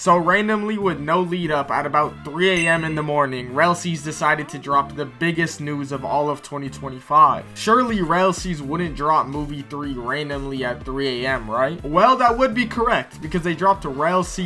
So randomly, with no lead up, at about 3 a.m. in the morning, RELL's decided to drop the biggest news of all of 2025. Surely RELL's wouldn't drop movie 3 randomly at 3 a.m., right? Well, that would be correct, because they dropped RELL's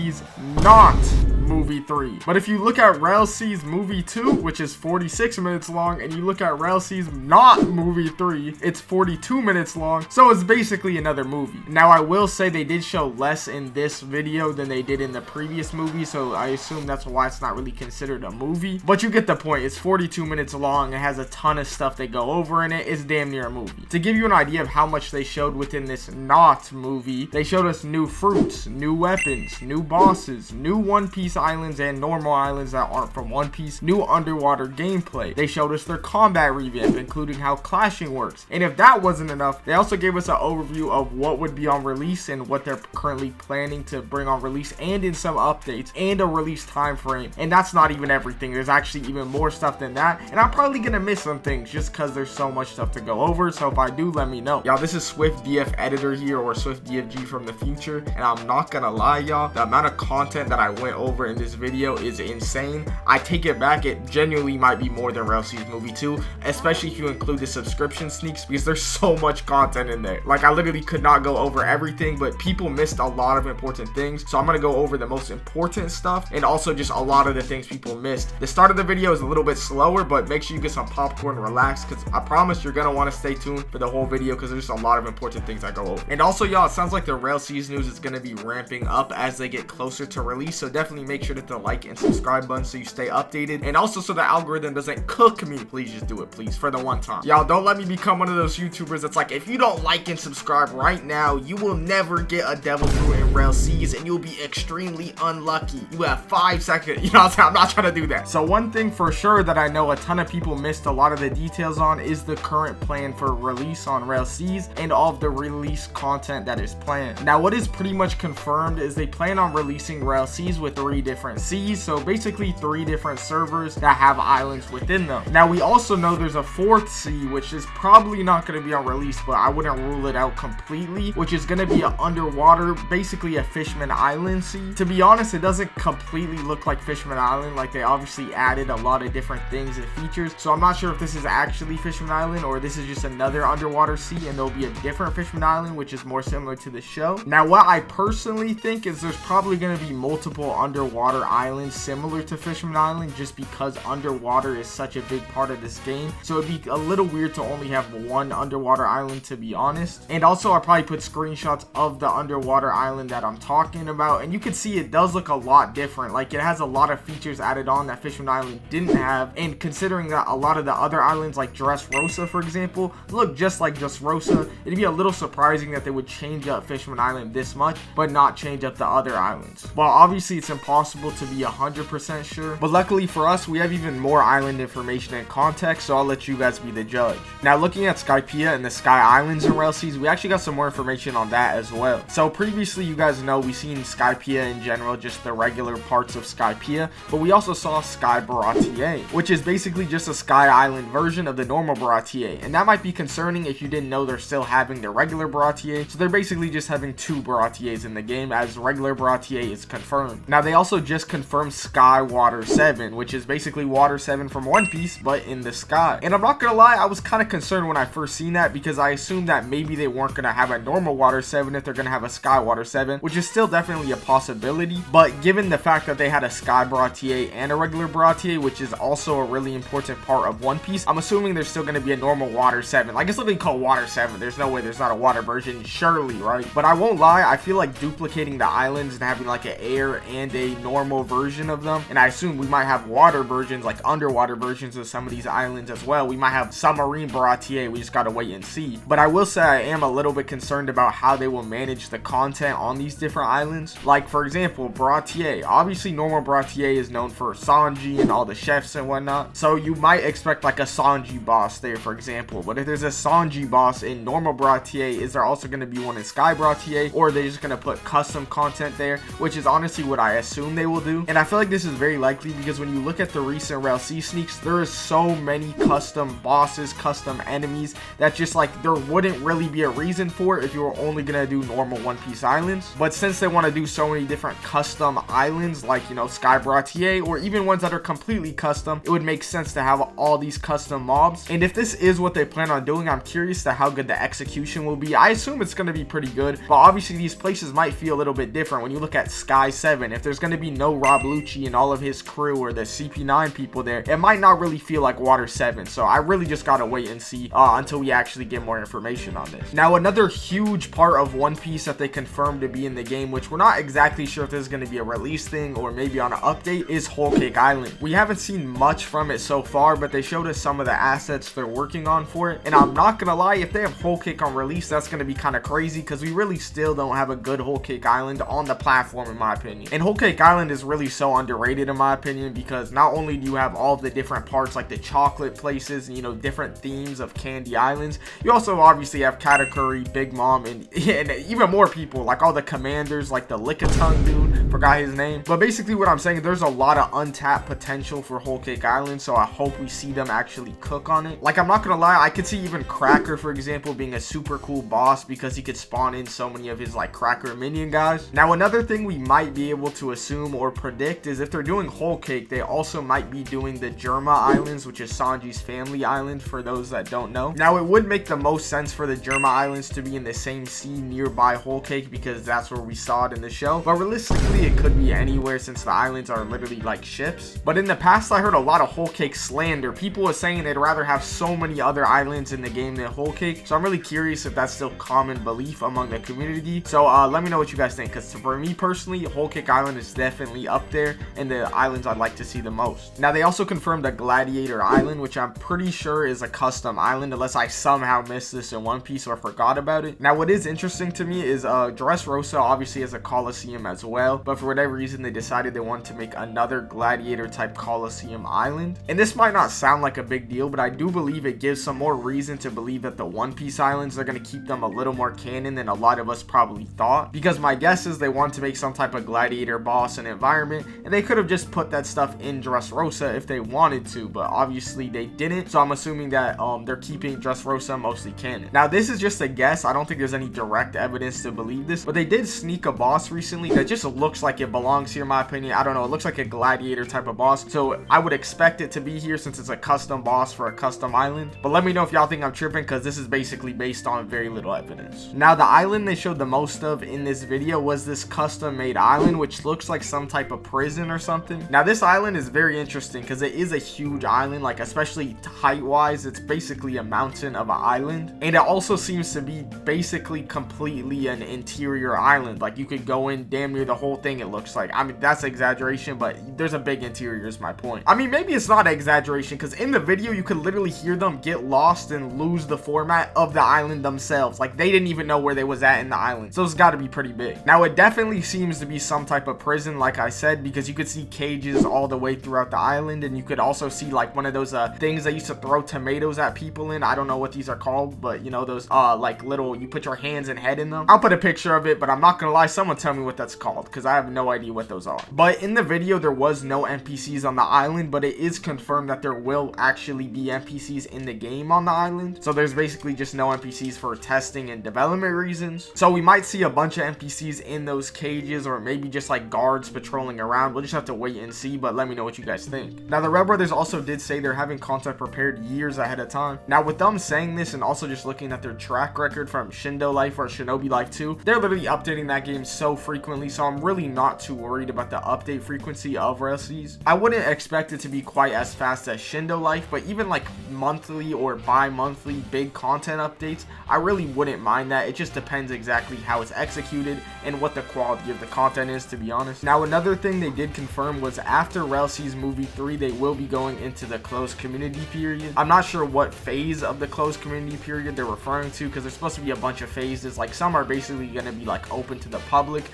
Not movie 3. But if you look at RELL's movie 2, which is 46 minutes long, and you look at RELL's Not movie 3, it's 42 minutes long, so it's basically another movie. Now, I will say they did show less in this video than they did in the previous movie, so I assume that's why it's not really considered a movie, but you get the point. It's 42 minutes long. It has a ton of stuff they go over in it. It's damn near a movie. To give you an idea of how much they showed within this Not movie, they showed us new fruits, new weapons, new bosses, new One Piece islands and normal islands that aren't from One Piece, new underwater gameplay. They showed us their combat revamp, including how clashing works. And if that wasn't enough, they also gave us an overview of what would be on release and what they're currently planning to bring on release, and in some updates, and a release time frame. And that's not even everything. There's actually even more stuff than that, and I'm probably gonna miss some things just because there's so much stuff to go over. So if I do, let me know. Y'all, this is SwiftDF editor here, or SwiftDFG from the future, and I'm not gonna lie, y'all, the amount of content that I went over in this video is insane. I take it back, it genuinely might be more than RELL's movie 2, especially if you include the subscription sneaks, because there's so much content in there. Like, I literally could not go over everything, but people missed a lot of important things, so I'm gonna go over the most important stuff and also just a lot of the things people missed. The start of the video is a little bit slower, but make sure you get some popcorn, relax, because I promise you're gonna want to stay tuned for the whole video, because there's a lot of important things I go over. And also, y'all, it sounds like the RELL's news is gonna be ramping up as they get closer to release, so definitely make sure to hit the like and subscribe button so you stay updated, and also so the algorithm doesn't cook me. Please just do it, please, for the one time. Y'all, don't let me become one of those YouTubers that's like, if you don't like and subscribe right now, you will never get a devil fruit in RELL's, and you'll be extremely unlucky. You have 5 seconds. You know what I'm saying? I'm not trying to do that. So one thing for sure that I know a ton of people missed a lot of the details on is the current plan for release on RELL's and all of the release content that is planned. Now, what is pretty much confirmed is they plan on releasing RELL's with 3 different seas, so basically 3 different servers that have islands within them. Now, we also know there's a 4th sea, which is probably not going to be on release, but I wouldn't rule it out completely, which is going to be an underwater, basically a Fishman Island sea. To be honest, it doesn't completely look like Fishman Island. Like, they obviously added a lot of different things and features, so I'm not sure if this is actually Fishman Island or this is just another underwater sea and there'll be a different Fishman Island, which is more similar to the show. Now, what I personally think is there's probably going to be multiple underwater islands similar to Fishman Island, just because underwater is such a big part of this game, so it'd be a little weird to only have one underwater island, to be honest. And also, I'll probably put screenshots of the underwater island that I'm talking about, and you can see it does look a lot different. Like, it has a lot of features added on that Fishman Island didn't have, and considering that a lot of the other islands like Dressrosa, for example, look just like Dressrosa, it'd be a little surprising that they would change up Fishman Island this much but not change up the other islands. Well, obviously it's impossible to be 100% sure, but luckily for us, we have even more island information and context, so I'll let you guys be the judge. Now, looking at Skypia and the Sky Islands in RELL's, we actually got some more information on that as well. So previously, you guys know we've seen Skypia in general, just the regular parts of Skypia, but we also saw Sky Baratier, which is basically just a Sky Island version of the normal Baratier, and that might be concerning if you didn't know they're still having the regular Baratier, so they're basically just having 2 Baratiers in the game, as regular Baratier is confirmed. Now, they also just confirmed Sky Water 7, which is basically Water 7 from One Piece, but in the sky. And I'm not gonna lie, I was kind of concerned when I first seen that, because I assumed that maybe they weren't gonna have a normal Water 7 if they're gonna have a Sky Water 7, which is still definitely a possibility, but given the fact that they had a Sky Baratier and a regular Baratier, which is also a really important part of One Piece, I'm assuming there's still gonna be a normal Water 7. Like, it's literally called Water 7. There's no way there's not a water version, surely, right? But I won't lie, I feel like duplicating the islands and having like an air and a normal version of them, and I assume we might have water versions, like underwater versions of some of these islands as well. We might have submarine Baratier, we just gotta wait and see. But I will say I am a little bit concerned about how they will manage the content on these different islands. Like, for example, Baratier. Obviously, normal Baratier is known for Sanji and all the chefs and whatnot, so you might expect like a Sanji boss there, for example. But if there's a Sanji boss in normal Baratier, is there also going to be one in Sky Baratier, or are they just going to put custom content there, which is honestly what I assume they will do. And I feel like this is very likely because when you look at the recent RELL's sneaks, there is so many custom bosses, custom enemies that just like there wouldn't really be a reason for it if you were only gonna do normal One Piece islands. islands. But since they want to do so many different custom islands, like, you know, Sky Bratier, or even ones that are completely custom, it would make sense to have all these custom mobs. And if this is what they plan on doing, I'm curious to how good the execution will be. I assume it's going to be pretty good, but obviously these places might feel a little bit different. When you look at Sky 7, if there's going to be no Rob Lucci and all of his crew or the CP9 people there, it might not really feel like Water 7. So I really just gotta wait and see until we actually get more information on this. Now, another huge part of One Piece that they confirmed to be in the game, which we're not exactly sure if this is going to be a release thing or maybe on an update, is Whole Cake Island. We haven't seen much from it so far, but they showed us some of the assets they're working on for it. And I'm not gonna lie, if they have Whole Cake on release, that's gonna be kind of crazy, because we really still don't have a good Whole Cake Island on the platform, in my opinion. And Whole Cake Island is really so underrated, in my opinion, because not only do you have all of the different parts, like the chocolate places and, you know, different themes of Candy Islands, you also obviously have Katakuri, Big Mom, and even more people, like all the commanders, like the Lickitung dude, forgot his name. But basically what I'm saying, there's a lot of untapped potential for Whole Cake Island, so I hope we see them actually cook on it. Like, I'm not gonna lie, I could see even Cracker, for example, being a super cool boss, because he could spawn in so many of his like Cracker minion guys. Now, another thing we might be able to assume or predict is if they're doing Whole Cake, they also might be doing the Germa Islands, which is Sanji's family island, for those that don't know. Now, it would make the most sense for the Germa Islands to be in the same sea nearby Whole Cake, because that's where we saw it in the show. But realistically, it could be anywhere, since the islands are literally like ships. But in the past, I heard a lot of Whole Cake slander. People were saying they'd rather have so many other islands in the game than Whole Cake. So I'm really curious if that's still common belief among the community. So let me know what you guys think, because for me personally, Whole Cake Island is definitely up there in the islands I'd like to see the most. Now, they also confirmed the Gladiator Island, which I'm pretty sure is a custom island, unless I somehow missed this in One Piece or forgot about it. Now, what is interesting to me is Dressrosa obviously has a Coliseum as well, but for whatever reason they decided they wanted to make another Gladiator type Coliseum island. And this might not sound like a big deal, but I do believe it gives some more reason to believe that the One Piece islands are going to keep them a little more canon than a lot of us probably thought, because my guess is they want to make some type of Gladiator boss and environment, and they could have just put that stuff in Dressrosa if they wanted to, but obviously they didn't. So I'm assuming that they're keeping Dressrosa mostly canon. Now, this is just a guess. I don't think there's any direct evidence to believe this, but they did sneak a boss recently that just looks like it belongs here, in my opinion. I don't know, it looks like a Gladiator type of boss, so I would expect it to be here since it's a custom boss for a custom island. But let me know if y'all think I'm tripping, because this is basically based on very little evidence. Now, the island they showed the most of in this video was this custom made island, which looks like some type of prison or something. Now, this island is very interesting because it is a huge island, like especially height wise, it's basically a mountain of an island, and it also seems to be basically completely an interior island. Like, you could go in damn near the whole thing, it looks like. I mean, that's exaggeration, but there's a big interior is my point. I mean, maybe it's not exaggeration, because in the video you could literally hear them get lost and lose the format of the island themselves. Like, they didn't even know where they was at in the island, so it's got to be pretty big. Now, it definitely seems to be some type of prison, like I said, because you could see cages all the way throughout the island, and you could also see like one of those things they used to throw tomatoes at people in. I don't know what these are called, but you know, those like little, you put your hands and head in them. I'll put a picture of it, but I'm not gonna lie, someone tell me what that's called, because I have no idea what those are. But in the video there was no NPCs on the island, but it is confirmed that there will actually be NPCs in the game on the island. So there's basically just no NPCs for testing and development reasons. So we might see a bunch of NPCs in those cages, or maybe just like guards patrolling around. We'll just have to wait and see, but let me know what you guys think. Now, the RELL brothers also did say they're having content prepared years ahead of time. Now, with them saying this and also just looking at their track record from Shindo Life or Shinobi Life 2, they're literally updating that game so frequently, so I'm really not too worried about the update frequency of RELLs. I wouldn't expect it to be quite as fast as Shindo Life, but even like monthly or bi-monthly big content updates, I really wouldn't mind that. It just depends exactly how it's executed and what the quality of the content is, to be honest. Now, another thing they did confirm was after RELL sees movie 3, they will be going into the closed community period. I'm not sure what phase of the closed community period they're referring to, because there's supposed to be a bunch of phases. Like, some are basically going to be like open to the public,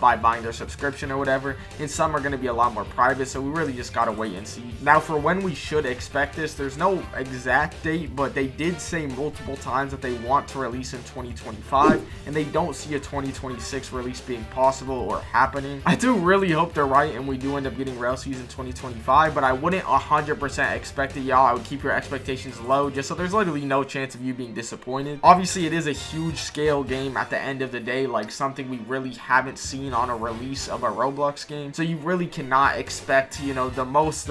by buying their subscription or whatever, and some are going to be a lot more private, so we really just gotta wait and see. Now, for when we should expect this, there's no exact date, but they did say multiple times that they want to release in 2025, and they don't see a 2026 release being possible or happening. I do really hope they're right and we do end up getting RELL season 2025, but I wouldn't 100% expect it, y'all. I would keep your expectations low, just so there's literally no chance of you being disappointed. Obviously, it is a huge scale game at the end of the day, like, something we really haven't seen on a release of a Roblox game. So you really cannot expect, you know, the most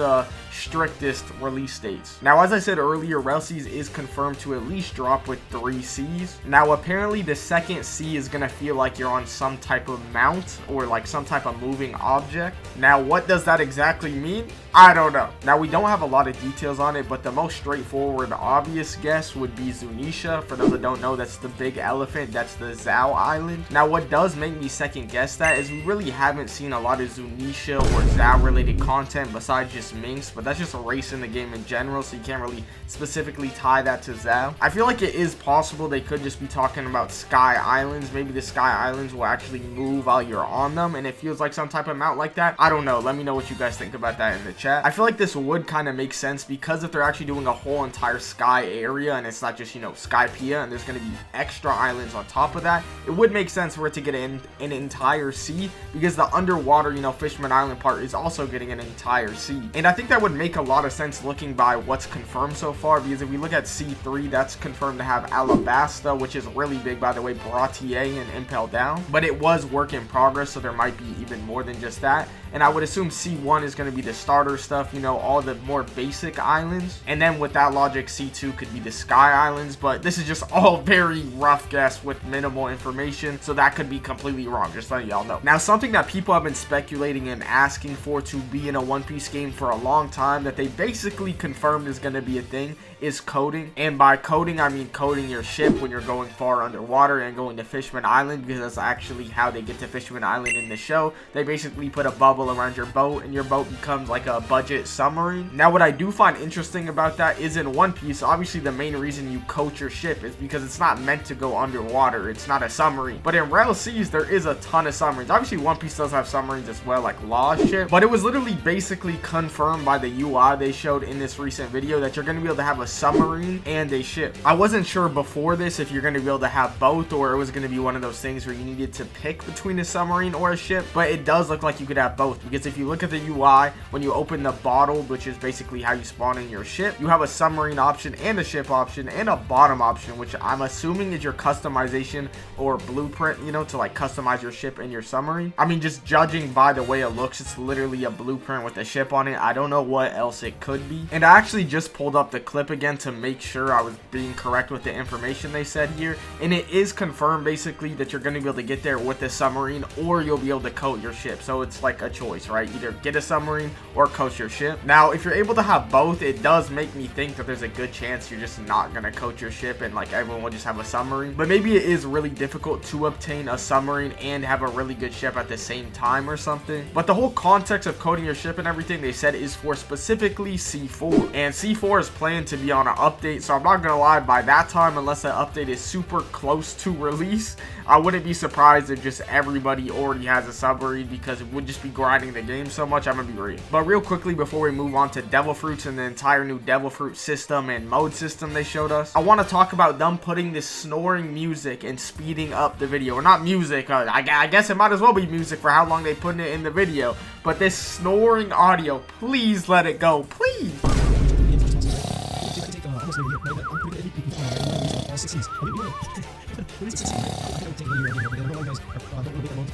strictest release dates. Now, as I said earlier, RELL Seas is confirmed to at least drop with 3 Cs. Now, apparently the second C is gonna feel like you're on some type of mount or like some type of moving object. Now, what does that exactly mean? I don't know. Now, we don't have a lot of details on it, but the most straightforward, obvious guess would be Zunisha. For those that don't know, that's the big elephant. That's the Zao Island. Now, what does make me second guess that is we really haven't seen a lot of Zunisha or Zao related content besides just minks, but that's just a race in the game in general, so you can't really specifically tie that to Zao. I feel like it is possible they could just be talking about Sky Islands. Maybe the Sky Islands will actually move while you're on them, and it feels like some type of mount like that. I don't know. Let me know what you guys think about that in the chat. I feel like this would kind of make sense because if they're actually doing a whole entire sky area and it's not just, you know, Skypia, and there's going to be extra islands on top of that, it would make sense for it to get an entire sea, because the underwater, you know, Fisherman Island part is also getting an entire sea. And I think that would make a lot of sense looking by what's confirmed so far, because if we look at C3, that's confirmed to have Alabasta, which is really big, by the way, Bratier and Impel Down, but it was work in progress, so there might be even more than just that. And I would assume C1 is going to be the starter stuff, you know, all the more basic islands. And then with that logic, C2 could be the Sky Islands. But this is just all very rough guess with minimal information, so that could be completely wrong, just letting y'all know. Now, something that people have been speculating and asking for to be in a One Piece game for a long time that they basically confirmed is going to be a thing is coding. And by coding, I mean coding your ship when you're going far underwater and going to Fisherman Island, because that's actually how they get to Fisherman Island in the show. They basically put a bubble around your boat and your boat becomes like a budget submarine. Now, what I do find interesting about that is in One Piece, obviously the main reason you coat your ship is because it's not meant to go underwater. It's not a submarine. But in RELL Seas, there is a ton of submarines. Obviously, One Piece does have submarines as well, like Law's ship, but it was literally basically confirmed by the UI they showed in this recent video that you're going to be able to have a submarine and a ship. I wasn't sure before this if you're going to be able to have both, or it was going to be one of those things where you needed to pick between a submarine or a ship, but it does look like you could have both, because if you look at the UI, when you open the bottle, which is basically how you spawn in your ship, you have a submarine option and a ship option and a bottom option, which I'm assuming is your customization or blueprint, you know, to like customize your ship and your submarine. I mean, just judging by the way it looks, it's literally a blueprint with a ship on it. I don't know what else it could be. And I actually just pulled up the clip again to make sure I was being correct with the information they said here, and it is confirmed basically that you're going to be able to get there with a submarine, or you'll be able to coat your ship. So it's like a choice, right? Either get a submarine or coat your ship. Now, if you're able to have both, it does make me think that there's a good chance you're just not going to coat your ship and like everyone will just have a submarine. But maybe it is really difficult to obtain a submarine and have a really good ship at the same time or something. But the whole context of coating your ship and everything they said is for specifically C4, and C4 is planned to be on an update, so I'm not gonna lie, by that time, unless that update is super close to release, I wouldn't be surprised if just everybody already has a submarine, because it would just be grinding the game so much. I'm gonna be real. But real quickly, before we move on to Devil Fruits and the entire new Devil Fruit system and mode system they showed us, I want to talk about them putting this snoring music and speeding up the video. Or not music, I guess it might as well be music for how long they put it in the video, but this snoring audio, please let it go, please.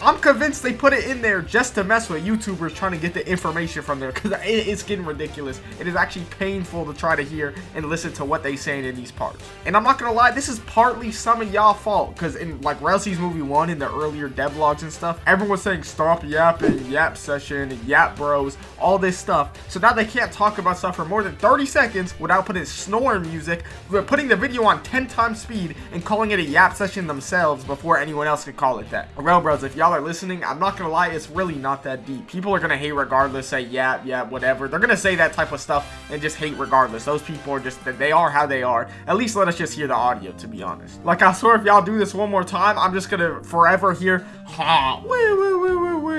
I'm convinced they put it in there just to mess with YouTubers trying to get the information from there, because it's getting ridiculous. It is actually painful to try to hear and listen to what they saying in these parts. And I'm not gonna lie, this is partly some of y'all fault, because in like RELL Seas movie 1, in the earlier devlogs and stuff, everyone was saying stop yapping, yap session, and yap bros, all this stuff. So now they can't talk about stuff for more than 30 seconds without putting snoring music, putting the video on 10 times speed, and calling it a yap session themselves before anyone else could call it that. RELL bros, if y'all are listening, I'm not gonna lie, it's really not that deep. People are gonna hate regardless, say yap, whatever. They're gonna say that type of stuff and just hate regardless. Those people are just, they are how they are. At least let us just hear the audio, to be honest. Like, I swear if y'all do this one more time, I'm just gonna forever hear ha,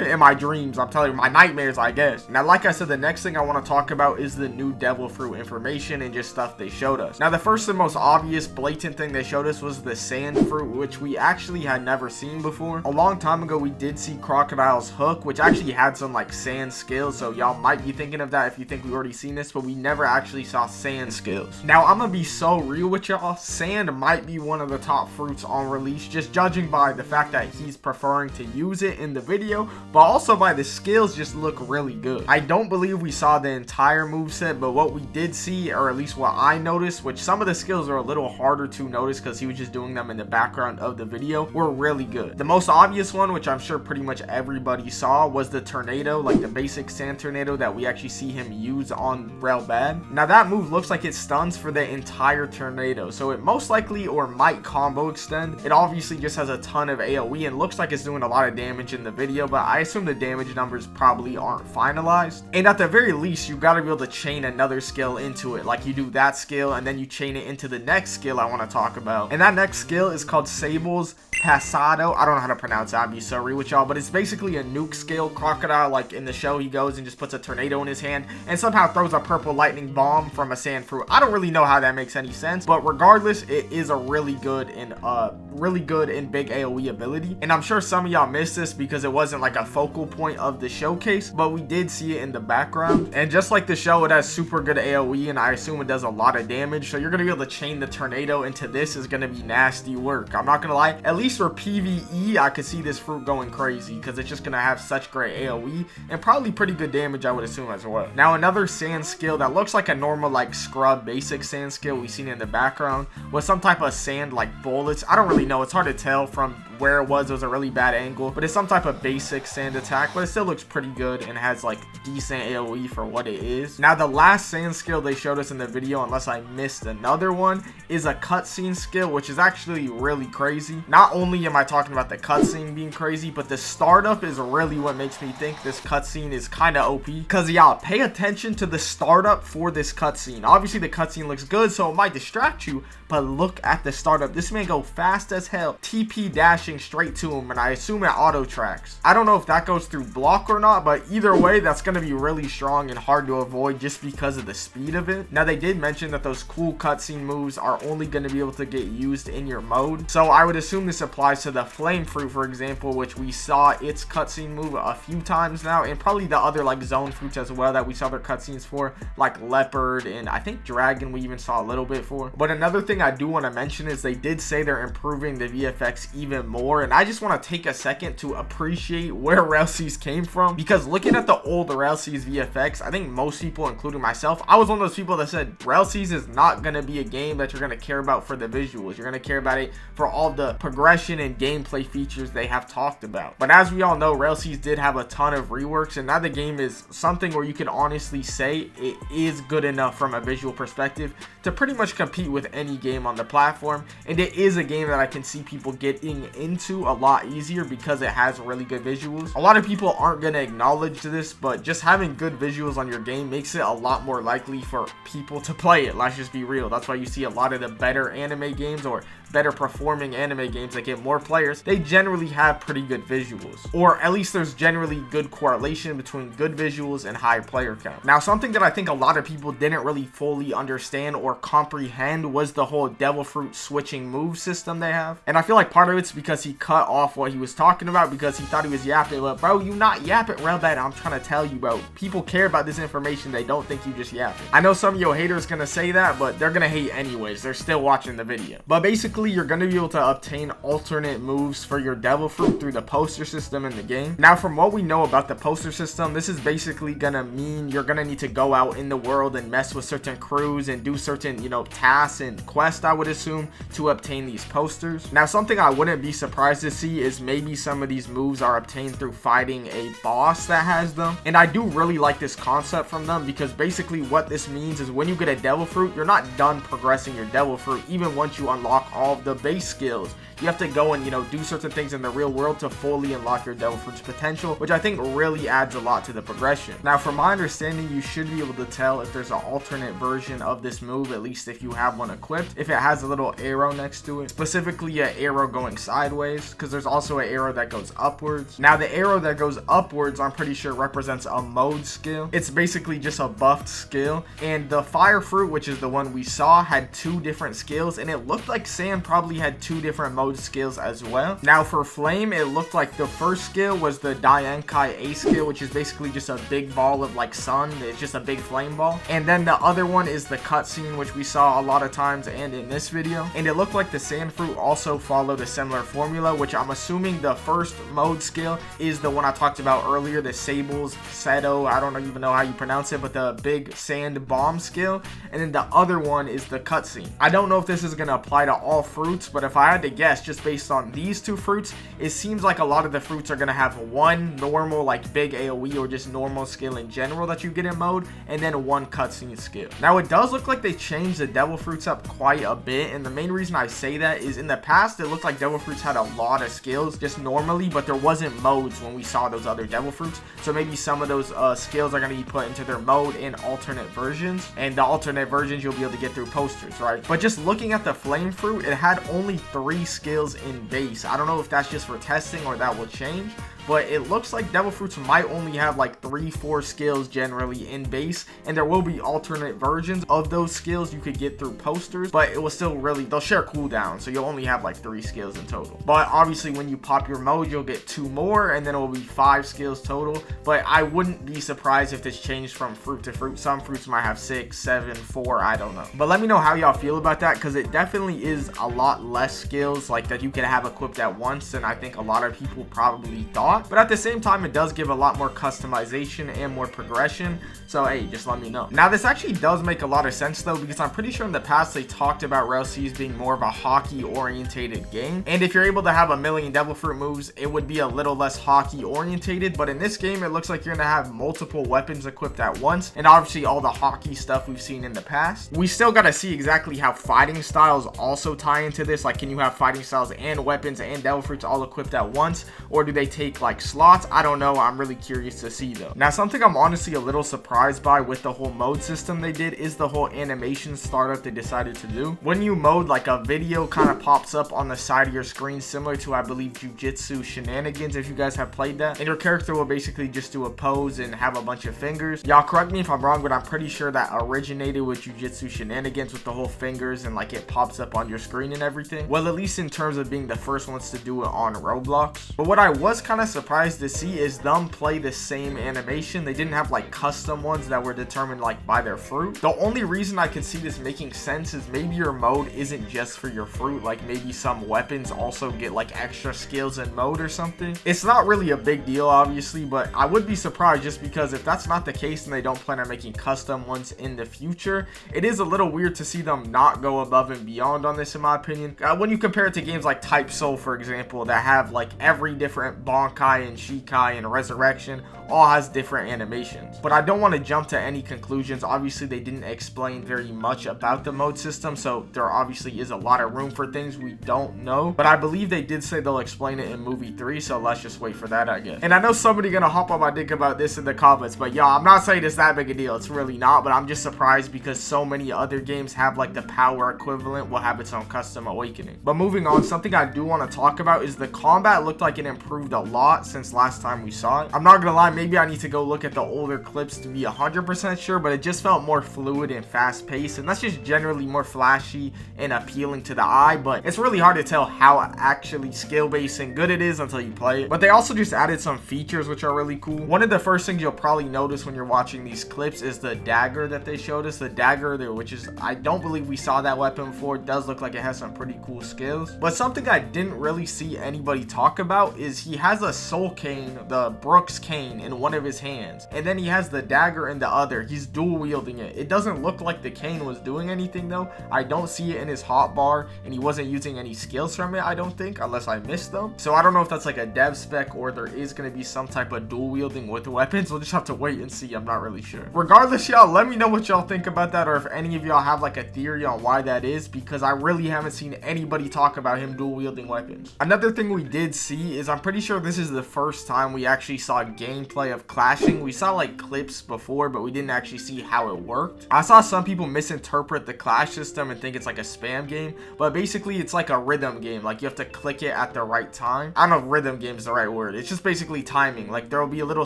in my dreams. I'm telling you, my nightmares, I guess. Now, like I said, the next thing I want to talk about is the new Devil Fruit information and just stuff they showed us. Now, the first and most obvious blatant thing they showed us was the sand fruit, which we actually had never seen before. A long time ago, we did see Crocodile's hook, which actually had some like sand scales, so y'all might be thinking of that if you think we've already seen this, but we never actually saw sand scales. Now, I'm gonna be so real with y'all, sand might be one of the top fruits on release, just judging by the fact that he's preferring to use it in the video, but also by the skills just look really good. I don't believe we saw the entire moveset, but what we did see, or at least what I noticed, which some of the skills are a little harder to notice because he was just doing them in the background of the video, were really good. The most obvious one, which I'm sure pretty much everybody saw, was the tornado, like the basic sand tornado that we actually see him use on RELL Bad. Now that move looks like it stuns for the entire tornado, so it most likely or might combo extend. It obviously just has a ton of AoE and looks like it's doing a lot of damage in the video, but I assume the damage numbers probably aren't finalized. And at the very least, you gotta be able to chain another skill into it, like you do that skill and then you chain it into the next skill I want to talk about. And that next skill is called Sable's Pasado. I don't know how to pronounce that, I'd be so real with y'all, but it's basically a nuke skill. Crocodile, like in the show, he goes and just puts a tornado in his hand and somehow throws a purple lightning bomb from a sand fruit. I don't really know how that makes any sense, but regardless, it is a really good and big AoE ability. And I'm sure some of y'all missed this because it wasn't like a focal point of the showcase, but we did see it in the background. And just like the show, it has super good AoE, and I assume it does a lot of damage, so you're gonna be able to chain the tornado into this is gonna be nasty work. I'm not gonna lie, at least for PvE, I could see this fruit going crazy because it's just gonna have such great AoE and probably pretty good damage, I would assume, as well. Now, another sand skill that looks like a normal like scrub basic sand skill we've seen in the background was some type of sand like bullets. I don't really know, it's hard to tell from where it was a really bad angle, but it's some type of basic sand attack, but it still looks pretty good and has like decent AoE for what it is. Now, the last sand skill they showed us in the video, unless I missed another one, is a cutscene skill, which is actually really crazy. Not only am I talking about the cutscene being crazy, but the startup is really what makes me think this cutscene is kind of OP, because y'all pay attention to the startup for this cutscene. Obviously the cutscene looks good, so it might distract you, but look at the startup. This man go fast as hell, TP dashing straight to him, and I assume it auto tracks. I don't know if that goes through block or not, but either way, that's going to be really strong and hard to avoid just because of the speed of it. Now, they did mention that those cool cutscene moves are only going to be able to get used in your mode, so I would assume this applies to the flame fruit, for example, which we saw its cutscene move a few times now, and probably the other like zone fruits as well that we saw their cutscenes for, like leopard and I think dragon we even saw a little bit for. But another thing I do want to mention is they did say they're improving the VFX even more, and I just want to take a second to appreciate where RELL's came from, because looking at the old RELL's VFX, I think most people, including myself, I was one of those people that said RELL's is not going to be a game that you're going to care about for the visuals. You're going to care about it for all the progression and gameplay features they have talked about. But as we all know, RELL's did have a ton of reworks, and now the game is something where you can honestly say it is good enough from a visual perspective to pretty much compete with any game on the platform, and it is a game that I can see people getting into a lot easier because it has really good visuals. A lot of people aren't going to acknowledge this, but just having good visuals on your game makes it a lot more likely for people to play it. Let's just be real. That's why you see a lot of the better anime games or better performing anime games that get more players, they generally have pretty good visuals, or at least there's generally good correlation between good visuals and high player count. Now, something that I think a lot of people didn't really fully understand or comprehend was the whole devil fruit switching move system they have, and I feel like part of it's because he cut off what he was talking about because he thought he was yapping. But bro, you not yapping, real bad. I'm trying to tell you, bro, people care about this information. They don't think you just yapping. I know some of your haters gonna say that, but they're gonna hate anyways. They're still watching the video. But basically, you're going to be able to obtain alternate moves for your devil fruit through the poster system in the game. Now, from what we know about the poster system, this is basically going to mean you're going to need to go out in the world and mess with certain crews and do certain, tasks and quests, I would assume, to obtain these posters. Now, something I wouldn't be surprised to see is maybe some of these moves are obtained through fighting a boss that has them. And I do really like this concept from them, because basically what this means is when you get a devil fruit, you're not done progressing your devil fruit even once you unlock all of the base skills. You have to go and, do certain things in the real world to fully unlock your devil fruit's potential, which I think really adds a lot to the progression. Now, from my understanding, you should be able to tell if there's an alternate version of this move, at least if you have one equipped, if it has a little arrow next to it, specifically an arrow going sideways, because there's also an arrow that goes upwards. Now, the arrow that goes upwards, I'm pretty sure represents a mode skill. It's basically just a buffed skill, and the fire fruit, which is the one we saw, had 2 different skills, and it looked like Sam probably had 2 different mode mode skills as well. Now for flame, it looked like the first skill was the Diankai A skill, which is basically just a big ball of like sun. It's just a big flame ball. And then the other one is the cutscene, which we saw a lot of times and in this video. And it looked like the sand fruit also followed a similar formula, which I'm assuming the first mode skill is the one I talked about earlier, the Sable's Seto, I don't even know how you pronounce it, but the big sand bomb skill. And then the other one is the cutscene. I don't know if this is going to apply to all fruits, but if I had to guess, just based on these two fruits, it seems like a lot of the fruits are going to have one normal like big AoE or just normal skill in general that you get in mode, and then one cutscene skill. Now it does look like they changed the devil fruits up quite a bit, and the main reason I say that is in the past it looked like devil fruits had a lot of skills just normally, but there wasn't modes when we saw those other devil fruits. So maybe some of those skills are going to be put into their mode in alternate versions, and the alternate versions you'll be able to get through posters, right? But just looking at the flame fruit, it had only 3 skills in base. I don't know if that's just for testing or that will change, but it looks like devil fruits might only have like 3-4 skills generally in base, and there will be alternate versions of those skills you could get through posters, but it will still really, they'll share cooldown, so you'll only have like 3 skills in total. But obviously when you pop your mode, you'll get 2 more, and then it will be 5 skills total. But I wouldn't be surprised if this changed from fruit to fruit. Some fruits might have 6, 7, 4, I don't know. But let me know how y'all feel about that, because it definitely is a lot less skills like that you can have equipped at once than I think a lot of people probably thought. But at the same time, it does give a lot more customization and more progression. So hey, just let me know. Now this actually does make a lot of sense though, because I'm pretty sure in the past they talked about RELL being more of a hockey orientated game. And if you're able to have a million devil fruit moves, it would be a little less hockey orientated. But in this game, it looks like you're gonna have multiple weapons equipped at once, and obviously all the hockey stuff we've seen in the past. We still gotta see exactly how fighting styles also tie into this. Like, can you have fighting styles and weapons and devil fruits all equipped at once, or do they take like slots? I don't know. I'm really curious to see though. Now something I'm honestly a little surprised by with the whole mode system they did is the whole animation startup they decided to do. When you mode, like a video kind of pops up on the side of your screen, similar to I believe Jujutsu Shenanigans, if you guys have played that, and your character will basically just do a pose and have a bunch of fingers. Y'all correct me if I'm wrong, but I'm pretty sure that originated with Jujutsu Shenanigans with the whole fingers and like it pops up on your screen and everything. Well, at least in terms of being the first ones to do it on Roblox. But what I was kind of surprised to see is them play the same animation. They didn't have like custom ones that were determined like by their fruit. The only reason I can see this making sense is maybe your mode isn't just for your fruit, like maybe some weapons also get like extra skills in mode or something. It's not really a big deal obviously, but I would be surprised, just because if that's not the case and they don't plan on making custom ones in the future, it is a little weird to see them not go above and beyond on this in my opinion. When you compare it to games like Type Soul for example, that have like every different Bonkai and Shikai and Resurrection all has different animations. But I don't want to jump to any conclusions. Obviously they didn't explain very much about the mode system, so there obviously is a lot of room for things we don't know, but I believe they did say they'll explain it in movie 3, so let's just wait for that, I guess. And I know somebody gonna hop on my dick about this in the comments, but y'all, I'm not saying it's that big a deal. It's really not, but I'm just surprised because so many other games have like the power equivalent will have its own custom awakening. But moving on, something I do want to talk about is the combat looked like it improved a lot since last time we saw it. I'm not gonna lie, maybe I need to go look at the older clips to be 100% sure, but it just felt more fluid and fast paced, and that's just generally more flashy and appealing to the eye. But it's really hard to tell how actually skill based and good it is until you play it. But they also just added some features which are really cool. One of the first things you'll probably notice when you're watching these clips is the dagger that they showed us. The dagger there, which is, I don't believe we saw that weapon before. It does look like it has some pretty cool skills. But something I didn't really see anybody talk about is he has a soul cane, the Brooks cane, in one of his hands, and then he has the dagger in the other. He's dual wielding it. It doesn't look like the cane was doing anything though. I don't see it in his hotbar, and he wasn't using any skills from it, I don't think, unless I missed them. So I don't know if that's like a dev spec or there is going to be some type of dual wielding with weapons. We'll just have to wait and see. I'm not really sure. Regardless, y'all, let me know what y'all think about that, or if any of y'all have like a theory on why that is, because I really haven't seen anybody talk about him dual wielding weapons. Another thing we did see is, I'm pretty sure this is is the first time we actually saw gameplay of clashing. We saw like clips before, but we didn't actually see how it worked. I saw some people misinterpret the clash system and think it's like a spam game, but basically it's like a rhythm game. Like you have to click it at the right time. I don't know if rhythm game is the right word. It's just basically timing. Like there will be a little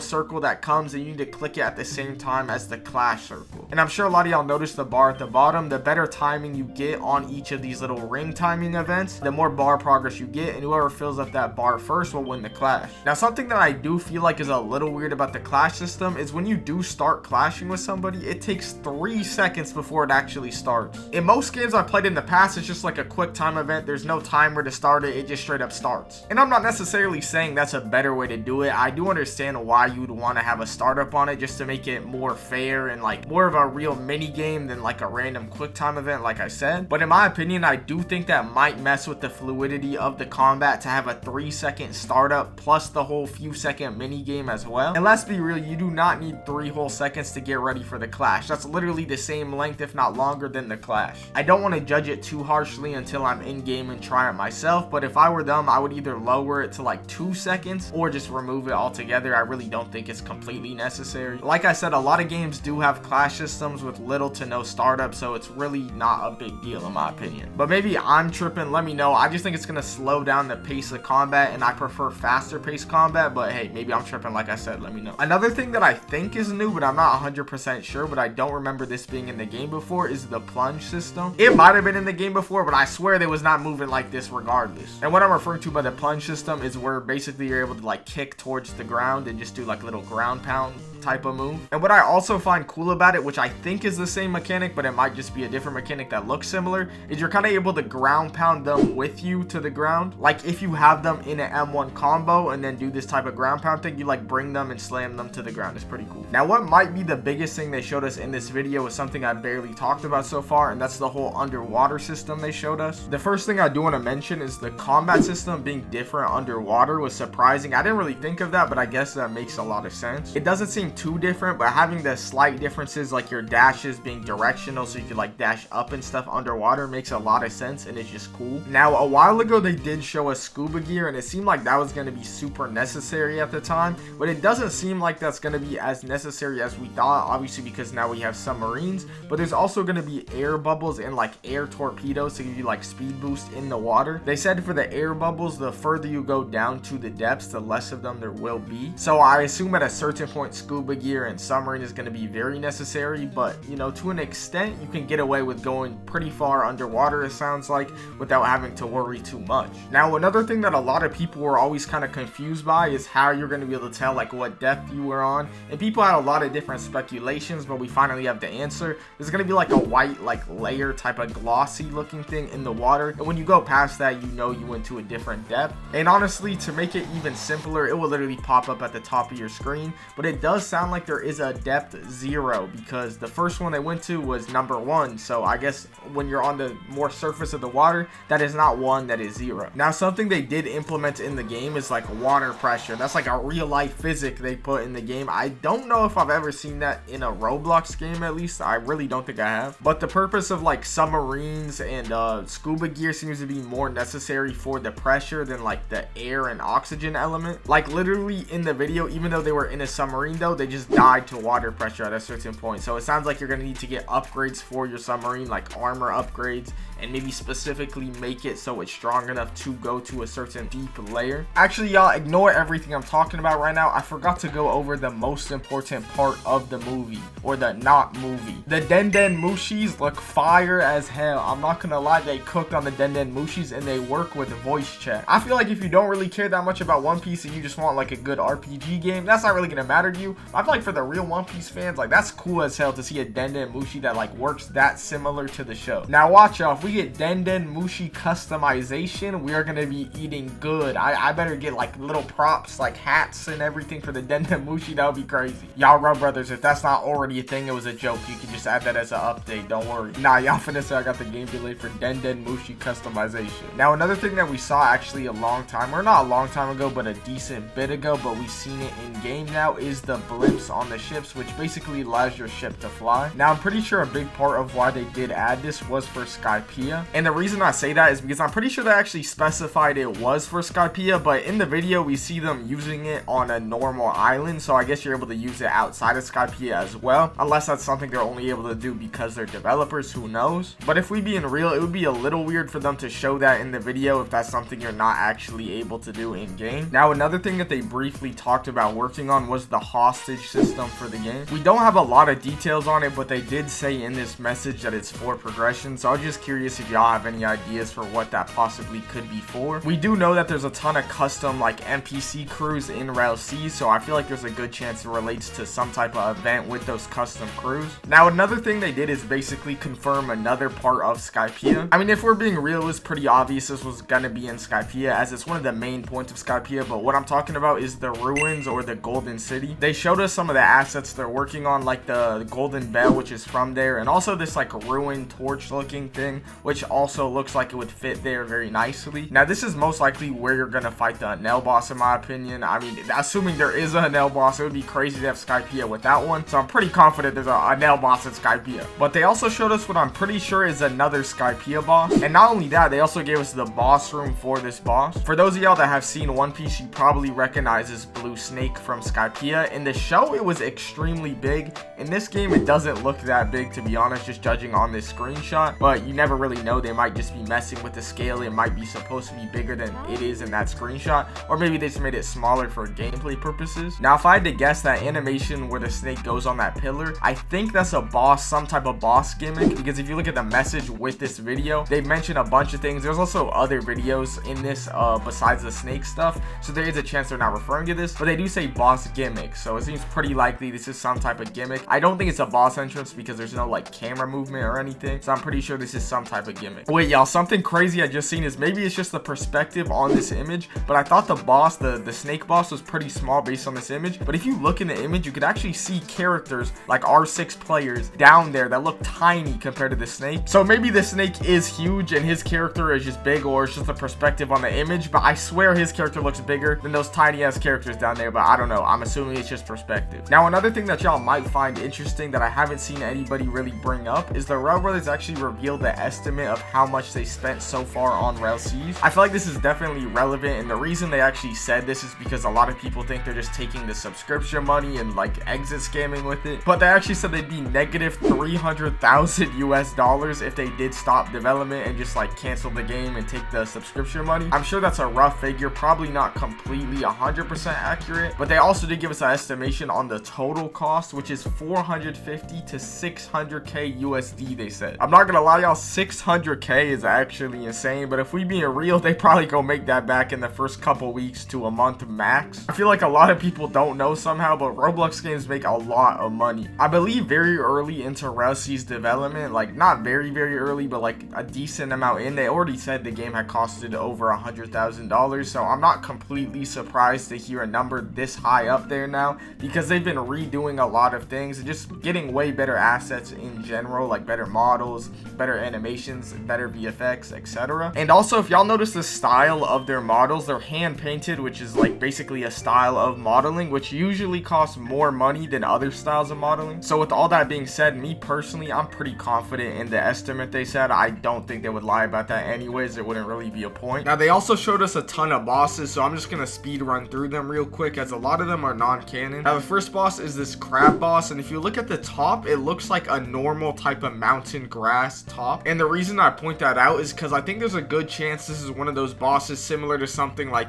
circle that comes and you need to click it at the same time as the clash circle. And I'm sure a lot of y'all noticed the bar at the bottom. The better timing you get on each of these little ring timing events, the more bar progress you get, and whoever fills up that bar first will win the clash. Now something that I do feel like is a little weird about the clash system is when you do start clashing with somebody, it takes 3 seconds before it actually starts. In most games I've played in the past, it's just like a quick time event. There's no timer to start it. It just straight up starts. And I'm not necessarily saying that's a better way to do it. I do understand why you'd want to have a startup on it just to make it more fair and like more of a real mini game than like a random quick time event like I said. But in my opinion, I do think that might mess with the fluidity of the combat to have a 3-second startup plus the whole few second mini game as well. And let's be real, you do not need 3 whole seconds to get ready for the clash. That's literally the same length if not longer than the clash. I don't want to judge it too harshly until I'm in game and try it myself, but if I were them, I would either lower it to like 2 seconds or just remove it altogether. I really don't think it's completely necessary. Like I said, a lot of games do have clash systems with little to no startup, so it's really not a big deal in my opinion. But maybe I'm tripping, let me know. I just think it's going to slow down the pace of combat and I prefer faster paced combat, but hey, maybe I'm tripping. Like I said, let me know. Another thing that I think is new, but I'm not 100% sure, but I don't remember this being in the game before, is the plunge system. It might have been in the game before, but I swear they was not moving like this regardless. And what I'm referring to by the plunge system is where basically you're able to like kick towards the ground and just do like little ground pound type of move. And what I also find cool about it, which I think is the same mechanic, but it might just be a different mechanic that looks similar, is you're kind of able to ground pound them with you to the ground. Like if you have them in an M1 combo and then do this type of ground pound thing, you like bring them and slam them to the ground. It's pretty cool. Now what might be the biggest thing they showed us in this video is something I barely talked about so far, and that's the whole underwater system they showed us. The first thing I do want to mention is the combat system being different underwater was surprising. I didn't really think of that, but I guess that makes a lot of sense. It doesn't seem too different, but having the slight differences like your dashes being directional so you could like dash up and stuff underwater makes a lot of sense, and it's just cool. Now a while ago they did show us scuba gear, and it seemed like that was going to be super necessary at the time, but it doesn't seem like that's going to be as necessary as we thought, obviously because now we have submarines. But there's also going to be air bubbles and like air torpedoes to give you like speed boost in the water. They said for the air bubbles, the further you go down to the depths, the less of them there will be. So I assume at a certain point scuba gear and submarine is going to be very necessary, but you know, to an extent you can get away with going pretty far underwater, it sounds like, without having to worry too much. Now another thing that a lot of people were always kind of confused by is how you're going to be able to tell like what depth you were on, and people had a lot of different speculations, but we finally have the answer. There's going to be like a white like layer type of glossy looking thing in the water, and when you go past that, you know you went to a different depth. And honestly, to make it even simpler, it will literally pop up at the top of your screen, but it does sound like there is a depth 0 because the first one they went to was number 1, so I guess when you're on the more surface of the water, that is not 1, that is 0. Now something they did implement in the game is like water pressure. That's like a real life physic they put in the game. I don't know if I've ever seen that in a Roblox game, at least I really don't think I have. But the purpose of like submarines and scuba gear seems to be more necessary for the pressure than like the air and oxygen element. Like literally in the video, even though they were in a submarine though, they just died to water pressure at a certain point. So it sounds like you're going to need to get upgrades for your submarine, like armor upgrades, and maybe specifically make it so it's strong enough to go to a certain deep layer. Actually, y'all, ignore everything I'm talking about right now. I forgot to go over the most important part of the movie, or the not movie. The Den Mushis look fire as hell. I'm not gonna lie, they cooked on the Den Mushis and they work with voice chat. I feel like if you don't really care that much about One Piece and you just want like a good RPG game, that's not really gonna matter to you. I feel like for the real One Piece fans, like that's cool as hell to see a Den Mushi that like works that similar to the show. Now watch y'all, if we get Den Mushi customization, we are gonna be eating good. I better get like little props like hats and everything for the Den Mushi. That would be crazy. Y'all Rub Brothers, if that's not already a thing, it was a joke. You can just add that as an update, don't worry. Nah, y'all finna say I got the game delay for Den Mushi customization. Now another thing that we saw actually a long time, or not a long time ago, but a decent bit ago, but we've seen it in game now, is the blimps on the ships, which basically allows your ship to fly. Now I'm pretty sure a big part of why they did add this was for Skypia, and the reason I say that is because I'm pretty sure they actually specified it was for Skypia, but in the video video, we see them using it on a normal island, so I guess you're able to use it outside of Skypia as well, unless that's something they're only able to do because they're developers, who knows. But if we being real, it would be a little weird for them to show that in the video if that's something you're not actually able to do in game. Now, another thing that they briefly talked about working on was the hostage system for the game. We don't have a lot of details on it, but they did say in this message that it's for progression, so I'm just curious if y'all have any ideas for what that possibly could be for. We do know that there's a ton of custom like NPC crews in RELL, so I feel like there's a good chance it relates to some type of event with those custom crews. Now, another thing they did is basically confirm another part of Skypia. I mean, if we're being real, it's pretty obvious this was gonna be in Skypia, as it's one of the main points of Skypia, but what I'm talking about is the ruins or the golden city. They showed us some of the assets they're working on, like the golden bell, which is from there, and also this like ruined torch looking thing, which also looks like it would fit there very nicely. Now, this is most likely where you're gonna fight the Hanel boss, in my opinion. I mean, assuming there is a Hanel boss, it would be crazy to have Skypia without one, so I'm pretty confident there's a Hanel boss in Skypia. But they also showed us what I'm pretty sure is another Skypia boss, and not only that, they also gave us the boss room for this boss. For those of y'all that have seen One Piece, you probably recognize this blue snake from Skypia. In the show, it was extremely big. In this game, it doesn't look that big, to be honest, just judging on this screenshot, but you never really know. They might just be messing with the scale. It might be supposed to be bigger than it is in that screenshot, or maybe they just made it smaller for gameplay purposes. Now, if I had to guess, that animation where the snake goes on that pillar, I think that's a boss, some type of boss gimmick, because if you look at the message with this video, they mention a bunch of things. There's also other videos in this besides the snake stuff, so there is a chance they're not referring to this, but they do say boss gimmick, so it seems pretty likely this is some type of gimmick. I don't think it's a boss entrance because there's no like camera movement or anything, so I'm pretty sure this is some type of gimmick. Wait, y'all, something crazy I just seen is maybe it's just the perspective on this image, but I thought the boss, the snake boss, was pretty small based on this image, but if you look in the image, you could actually see characters like R6 players down there that look tiny compared to the snake. So maybe the snake is huge and his character is just big, or it's just the perspective on the image, but I swear his character looks bigger than those tiny ass characters down there, but I don't know. I'm assuming it's just perspective. Now, another thing that y'all might find interesting that I haven't seen anybody really bring up is the RELL brothers actually revealed the estimate of how much they spent so far on RELL. I feel like this is definitely relevant, and the reason they actually said this is because a lot of people think they're just taking the subscription money and like exit scamming with it, but they actually said they'd be negative 300,000 US dollars if they did stop development and just like cancel the game and take the subscription money. I'm sure that's a rough figure, probably not completely 100% accurate, but they also did give us an estimation on the total cost, which is 450 to 600k USD. They said, I'm not gonna lie, y'all, 600k is actually insane, but if we being real, they probably go make that back in the first couple weeks to a month max. I feel like a lot of people don't know somehow, but Roblox games make a lot of money. I believe very early into RELL's development, like not very early, but like a decent amount in, they already said the game had costed over $100,000, so I'm not completely surprised to hear a number this high up there now, because they've been redoing a lot of things and just getting way better assets in general, like better models, better animations, better VFX, etc. And also, if y'all notice the style of their models, they're hand painted, which is like basically a style of modeling, which usually costs more money than other styles of modeling. So with all that being said, me personally, I'm pretty confident in the estimate they said. I don't think they would lie about that anyways. It wouldn't really be a point. Now, they also showed us a ton of bosses, so I'm just gonna speed run through them real quick, as a lot of them are non-canon. Now, the first boss is this crab boss, and if you look at the top, it looks like a normal type of mountain grass top, and the reason I point that out is because I think there's a good chance this is one of those bosses similar to something like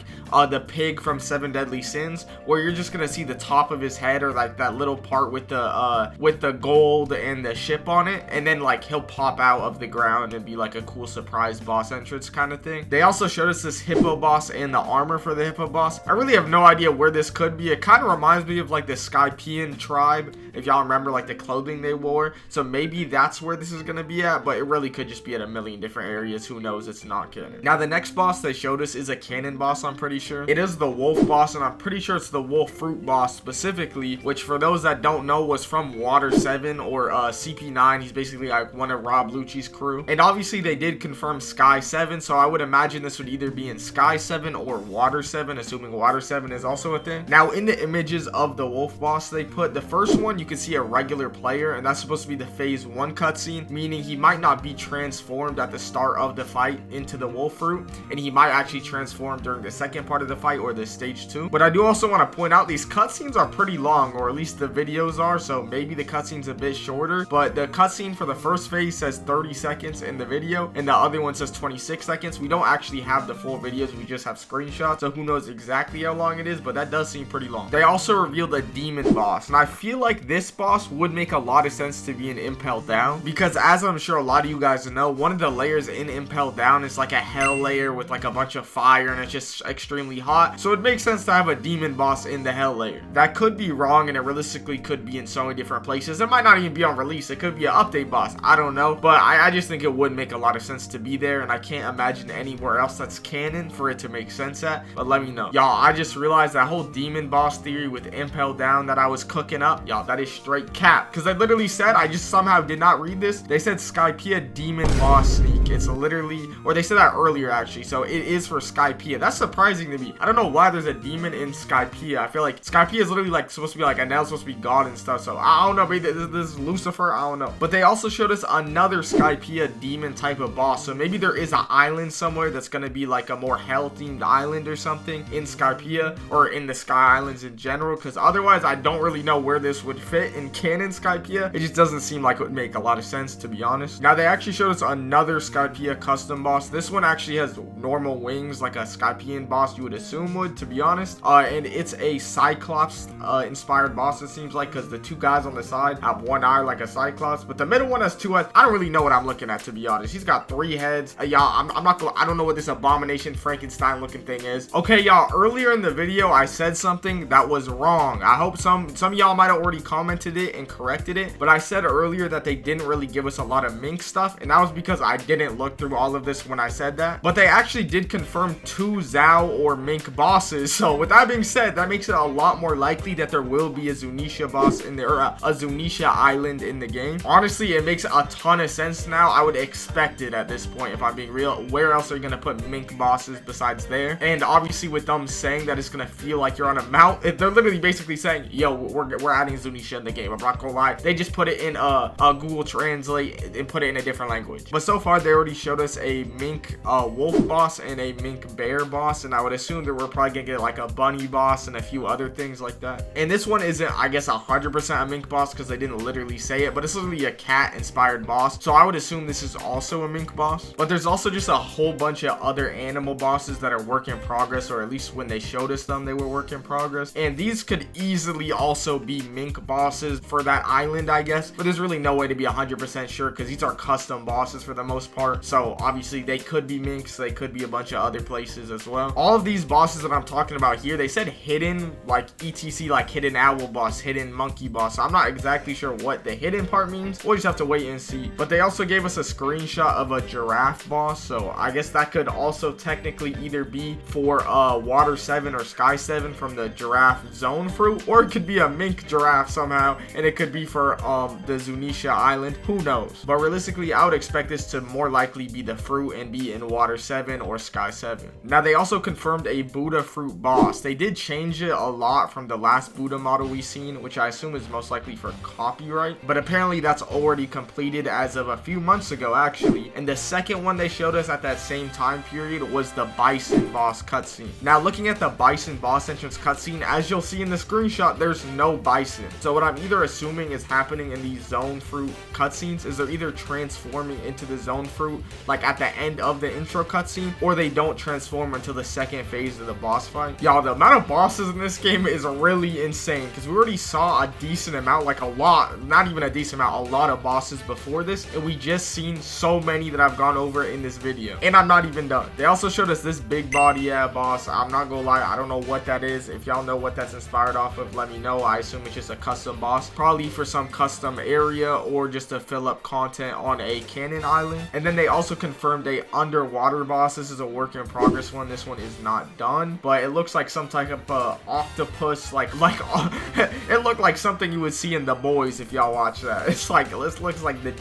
the pig from 7 Deadly Sins, where you're just gonna see the top of his head, or like that little part with the gold and the ship on it, and then like he'll pop out of the ground and be like a cool surprise boss entrance kind of thing. They also showed us this hippo boss and the armor for the hippo boss. I really have no idea where this could be. It kind of reminds me of like the Skypian tribe, if y'all remember like the clothing they wore, so maybe that's where this is gonna be at, but it really could just be at a million different areas. Who knows? It's not canon. Now, the next boss they showed us is a canon boss, I'm pretty sure. It is the wolf boss, and I'm pretty sure it's the wolf fruit boss specifically, which for those that don't know was from Water 7 or CP9. He's basically like one of Rob Lucci's crew, and obviously they did confirm Sky 7, so I would imagine this would either be in Sky 7 or Water 7, assuming Water 7 is also a thing. Now, in the images of the wolf boss they put, the first one you can see a regular player, and that's supposed to be the phase 1 cutscene, meaning he might not be transformed at the start of the fight into the wolf fruit, and he might actually transform during the second part of the fight or the stage 2. But I do also want to point out these cutscenes are pretty long, or at least the videos are, so maybe the cutscene's a bit shorter. But the cutscene for the first phase says 30 seconds in the video, and the other one says 26 seconds. We don't actually have the full videos, we just have screenshots, so who knows exactly how long it is, but that does seem pretty long. They also revealed a demon boss, and I feel like this boss would make a lot of sense to be in Impel Down, because as I'm sure a lot of you guys know, one of the layers in Impel Down is like a hell layer with like a bunch of fire, and it's just extremely hot, so it makes sense to have a demon boss in the hell layer. That could be wrong, and it realistically could be in so many different places. It might not even be on release, it could be an update boss, I don't know, but I just think it would make a lot of sense to be there, and I can't imagine anywhere else that's canon for it to make sense at. But let me know. Y'all, I just realized that whole demon boss theory with Impel Down that I was cooking up, y'all, that is straight cap, because I literally said, I just somehow did not read this. They said Skypia demon boss sneak. It's literally, or they said that earlier actually, so it is for Skypia. That's surprising to me. I don't know why there's a demon in Skypia. I feel like Skypia is literally like supposed to be like, and now it's supposed to be God and stuff, so I don't know, maybe this is Lucifer, I don't know. But they also showed us another Skypia demon type of boss, so maybe there is an island somewhere that's gonna be like a more hell themed island or something in Skypia, or in the Sky Islands in general, because otherwise I don't really know where this would fit in canon Skypia. It just doesn't seem like it would make a lot of sense, to be honest. Now they actually showed us another Skypia custom boss. This one actually has normal wings like a Skypian boss you would assume would, to be honest, and it's a Cyclops inspired boss, it seems like, because the two guys on the side have one eye like a Cyclops, but the middle one has two eyes. I don't really know what I'm looking at, to be honest. He's got 3 heads. Y'all, I'm not gonna, I don't know what this abomination Frankenstein looking thing is. Okay, y'all, earlier in the video I said something that was wrong. I hope some of y'all might have already commented it and corrected it, but I said earlier that they didn't really give us a lot of mink stuff, and that was because I didn't look through all of this when I said that. But they actually did confirm 2 Zhao or mink bosses, so with that being said, that makes it a lot more likely that there will be a Zunisha boss in there, or a Zunisha island in the game. Honestly, it makes a ton of sense now. I would expect it at this point, if I'm being real. Where else are you gonna put mink bosses besides there? And obviously with them saying that it's gonna feel like you're on a mount, they're literally basically saying, yo, we're adding Zunisha in the game. I'm not gonna lie, they just put it in a Google Translate and put it in a different language. But so far they already showed us a mink wolf boss and a mink bear boss, and I would assume that we're probably gonna get like a bunny boss and a few other things like that. And this one isn't, I guess, 100% a mink boss because they didn't literally say it, but it's literally a cat inspired boss, so I would assume this is also a mink boss. But there's also just a whole bunch of other animal bosses that are work in progress, or at least when they showed us them, they were work in progress, and these could easily also be mink bosses for that island, I guess, but there's really no way to be 100% sure because these are custom bosses for the most part, so obviously they could be minks, they could be a bunch of other places as well. All of these bosses that I'm talking about here, they said hidden, like etc, like hidden owl boss, hidden monkey boss, so I'm not exactly sure what the hidden part means. We'll just have to wait and see. But they also gave us a screenshot of a giraffe boss, so I guess that could also technically either be for Water 7 or Sky 7 from the giraffe zone fruit, or it could be a mink giraffe somehow, and it could be for the Zunisha island, who knows. But realistically, I would expect this to more likely be the fruit and be in Water 7 or Sky 7. Now they also confirmed a Buddha fruit boss. They did change it a lot from the last Buddha model we seen, which I assume is most likely for copyright, but apparently that's already completed as of a few months ago actually. And the second one they showed us at that same time period was the bison boss cutscene. Now looking at the bison boss entrance cutscene, as you'll see in the screenshot, there's no bison. So what I'm either assuming is happening in these zone fruit cutscenes is they're either transforming into the zone fruit like at the end of the intro cutscene, or they don't transform until the second phase of the boss fight. Y'all, the amount of bosses in this game is really insane because we already saw a decent amount, like a lot, not even a decent amount, a lot of bosses before this, and we just seen so many that I've gone over in this video, and I'm not even done. They also showed us this big body boss. I'm not gonna lie, I don't know what that is. If y'all know what that's inspired off of, let me know. I assume it's just a custom boss, probably for some custom area or just to fill up content on a canon island. And then they also confirmed a underwater boss. This is a work in progress one. This one is not done, but it looks like some type of octopus, like it looked like something you would see in The Boys if y'all watch that. It's like, this looks like the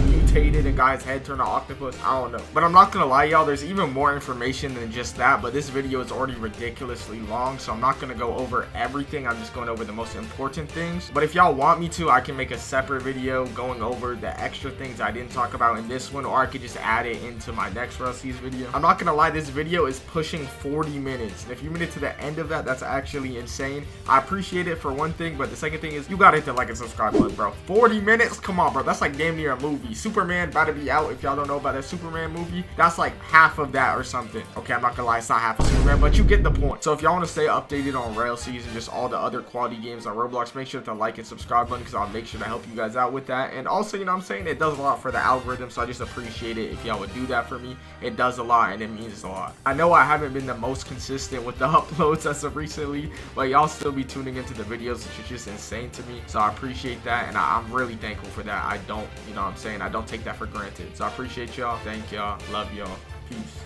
mutated and guy's head turned to octopus. I don't know, but I'm not gonna lie, y'all, there's even more information than just that, but this video is already ridiculously long, so I'm not gonna go over everything. I'm just going over the most important things. But if y'all want me to, I can make a separate video going over the extra things I didn't talk about in this one, or I could just add it into my next RELL video. I'm not gonna lie, this video is pushing 40 40 minutes. And if you made it to the end of that, that's actually insane. I appreciate it for one thing, but the second thing is you gotta hit the like and subscribe button, bro. 40 minutes? Come on, bro. That's like damn near a movie. Superman about to be out. If y'all don't know about that Superman movie, that's like half of that or something. Okay, I'm not gonna lie, it's not half of Superman, but you get the point. So if y'all want to stay updated on RELL season, just all the other quality games on Roblox, make sure to like and subscribe button, because I'll make sure to help you guys out with that. And also, you know what I'm saying, it does a lot for the algorithm, so I just appreciate it if y'all would do that for me. It does a lot, and it means a lot. I know I haven't been the most consistent with the uploads as of recently, but y'all still be tuning into the videos, which is just insane to me. So I appreciate that, and I'm really thankful for that. I don't, you know what I'm saying, I don't take that for granted. So I appreciate y'all. Thank y'all. Love y'all. Peace.